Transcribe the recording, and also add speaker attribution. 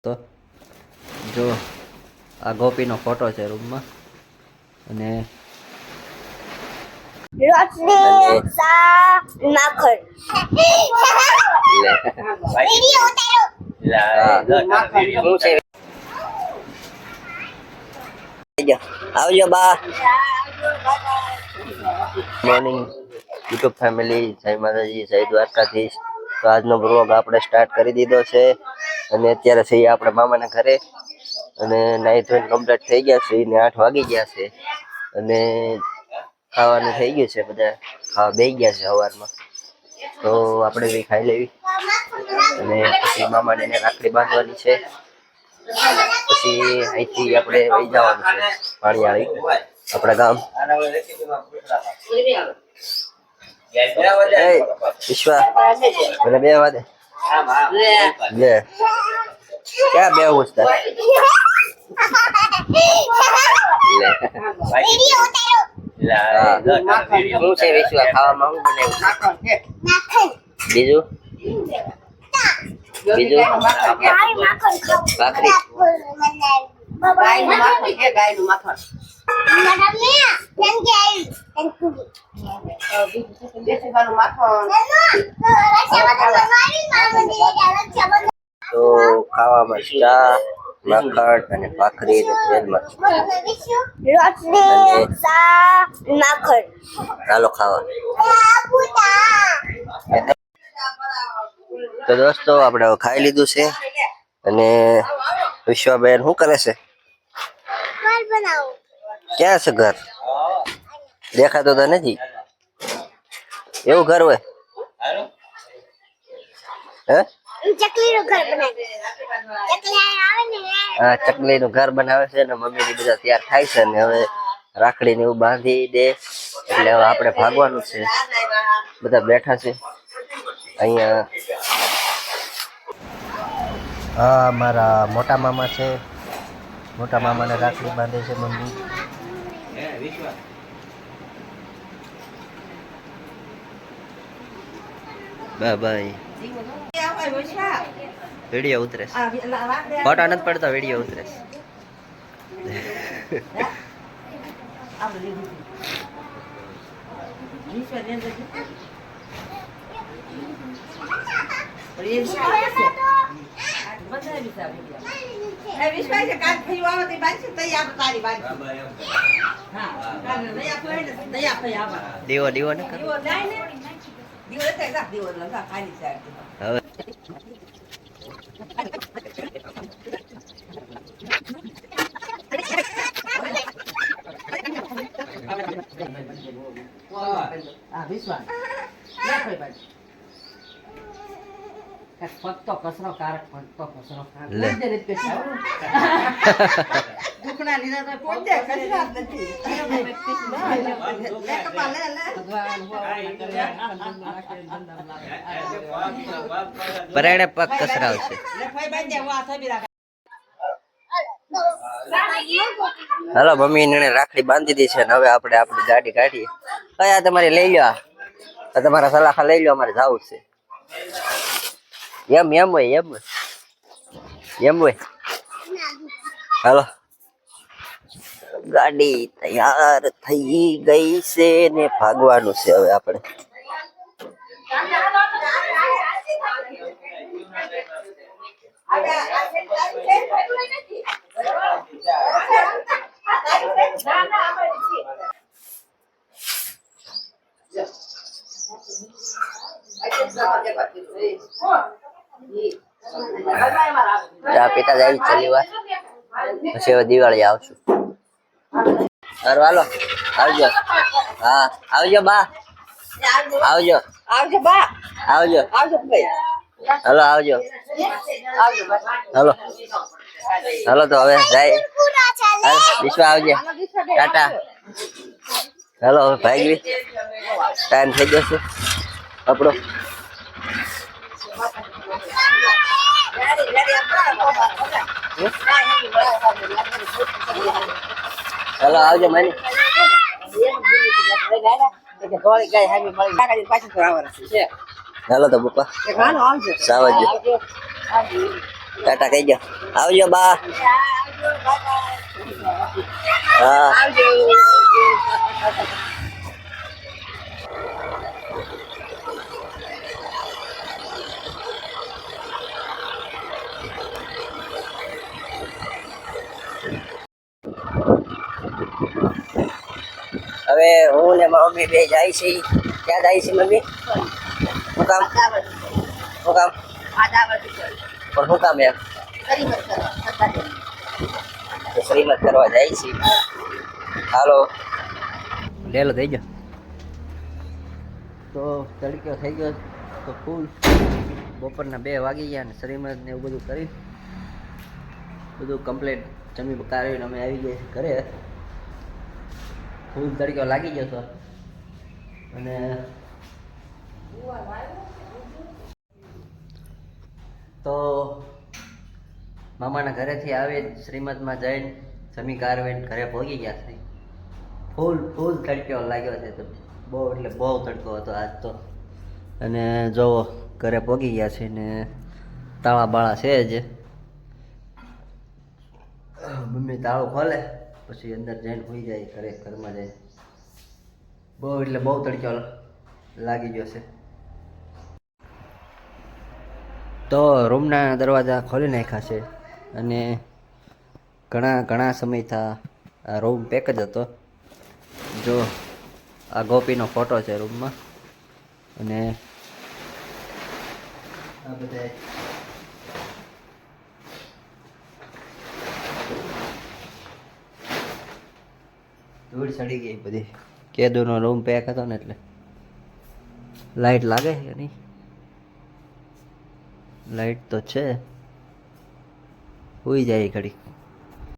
Speaker 1: તો જો આ ગોપીનો ફોટો છે રૂમમાં અને
Speaker 2: રોટલી સા માખણ વિડિયો ઉતારો
Speaker 1: આવજો બા મોર્નિંગ યુટ્યુબ ફેમિલી જય માતાજી જય દ્વારકાધીશ. તો આજનો બ્લોગ આપણે સ્ટાર્ટ કરી દીધો છે અને અત્યારે છીએ આપણે મામાના ઘરે અને નાઈ ધોઈને કમ્પ્લીટ થઈ ગયા છે ને 8 વાગી ગયા છે અને ખાવાનું થઈ ગયું છે. બધા ખાવા બેસી ગયા છે સવારમાં, તો આપણે બી ખાઈ લેવી અને પછી મામાને રાખડી બાંધવાની છે. પછી અહીંથી આપણે વહી જવાનું છે પાણીયાળી આપણા ગામ. વિશ્વા મને બે વાદે લે ક્યાં બે ઉસ્તા
Speaker 2: વિડિયો ઉતારો
Speaker 1: હું છે વિશ્વા ખાવામાં હું બનાવ્યું બીજું ભાખરી
Speaker 2: ગાયનું માખણ
Speaker 1: તો ખાવામાં ચા માખણ અને ભાખરી ને તેલમાં
Speaker 2: રોટલી સા માખણ
Speaker 1: ચાલો ખાવા. તો દોસ્તો આપણે હવે ખાઈ લીધું છે અને વિશ્વાબેન શું કરે છે? ક્યાં છે ઘર? દેખાતો તો નથી. એવું ઘર હોય હે?
Speaker 2: ચકલીનું ઘર બનાવે. ચકલી આવે ને
Speaker 1: હા, ચકલીનું ઘર બનાવે છે ને મમ્મી બધા તૈયાર થાય છે ને હવે રાખડી ને એવું બાંધી દે એટલે હવે આપણે ભાગવાનું છે. બધા બેઠા છે અહીંયા. હા, મારા મોટા મામા છે. મોટા મામાને રાખડી બાંધે છે મમ્મી. Bye bye. વિડીયો ઉતરે ફોટા નથી પડતા, વિડીયો ઉતરે. દીવો દીવો ને કરો હવે.
Speaker 3: પત્તો કસરો કારક પત્તો કસરો કારક
Speaker 1: લે.
Speaker 3: દુખણા લીધા તો પોતે કસરા નથી
Speaker 1: પરાણે પગ કસરાવશે. હાલો, મમ્મી ને રાખડી બાંધી દીધી છે ને હવે આપણે આપણી ગાડી કાઢીએ. કયા તમારી લઈ લો, આ તમારા સલાખા લઈ લો, અમારે જવું છે. એમ એમ હોય એમ હોય. હાલો, ગાડી તૈયાર થઈ ગઈ છે ને ભાગવાનું છે હવે આપણે. ચા પીતા જાય છેલ્લી વાર, પછી હવે દિવાળી આવશું. સારું હાલો, આવજો. હા આવજો બા, આવજો
Speaker 3: આવજો બા,
Speaker 1: આવજો.
Speaker 3: આવજો ભાઈ,
Speaker 1: હાલો આવજો. હાલો હાલો તો હવે જાય. હાલ, વિશ્વ આવજે. ટાટા. હાલો હવે ભાગવી, ટાઈમ થઈ જશે આપણો. ચાલો આવજો માની. હાલો તો પપ્પા સાવજો. ટાટા કહી ગયો આવજો બા હા હવે હું ને મારી મમ્મી બે જાય છે ક્યાં જાય છે મમ્મી શું કામ શું કામ પણ શું કામ એમ તો શ્રીમત કરવા જાય છે હાલો લેલો થઈ ગયો તો તડક્યો થઈ ગયો તો ફૂલ બપોરના 2 વાગી ગયા ને શ્રીમત ને એવું બધું કરી બધું કમ્પ્લીટ જમી કાઢીને અમે આવી ગયા છીએ ઘરે ફૂલ તડક્યો લાગી ગયો તો અને તો મામાના ઘરેથી આવી શ્રીમતમાં જઈને જમી કારવીને ઘરે પહોંચી ગયા છે ફૂલ તડક્યો લાગ્યો છે તો બહુ એટલે બહુ તડકો હતો આજ તો અને જો ઘરે પહોંચી ગયા છે ને તાળા બાળા છે જ મમ્મી તાળું ખોલે પછી અંદર જઈને હોઈ જાય ઘરમાં જાય બહુ એટલે બહુ તડક્યો લાગી ગયો છે તો રૂમના દરવાજા ખોલી નાખ્યા છે અને ઘણા સમયથી આ રૂમ પેક જ હતો જો આ ગોપીનો ફોટો છે રૂમમાં અને આ બધા ધૂળ ચડી ગઈ બધી કેદુનો રૂમ પેક હતો ને એટલે લાઈટ લાગે કે નહીં લાઈટ તો છે હોઈ જાય ઘડી